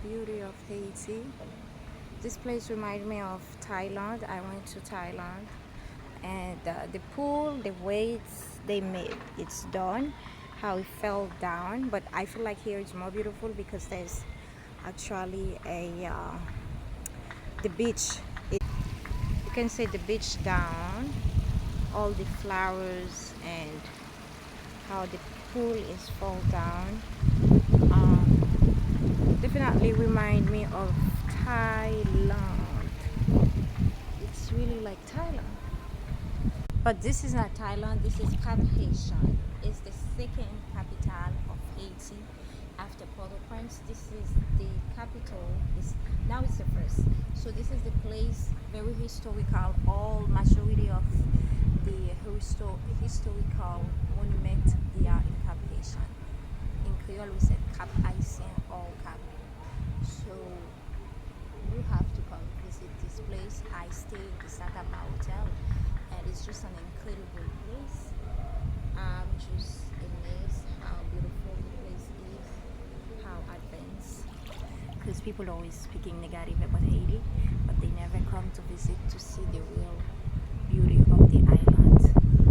beauty of Haiti. This place reminds me of Thailand. I went to Thailand, and the pool, the way they made it's done, how it fell down. But I feel like here it's more beautiful because there's actually a the beach. You can see the beach down, all the flowers, and how the pool is fall down. Definitely remind me of Thailand. It's really like Thailand. But this is not Thailand, this is Haitian. It's the second capital of Haiti after Port-au-Prince. This is the capital. Now it's the first. So this is the place, very historical. All majority of the historical monument, they are in Cap Haitian. In Creole we said Cap Haitien or Cap. So you have to come visit this place. I stay in the Satama Hotel, and it's just an incredible place. I'm just amazed how beautiful the place is, how advanced. Because people always speaking negative about Haiti, but they never come to visit to see the real beauty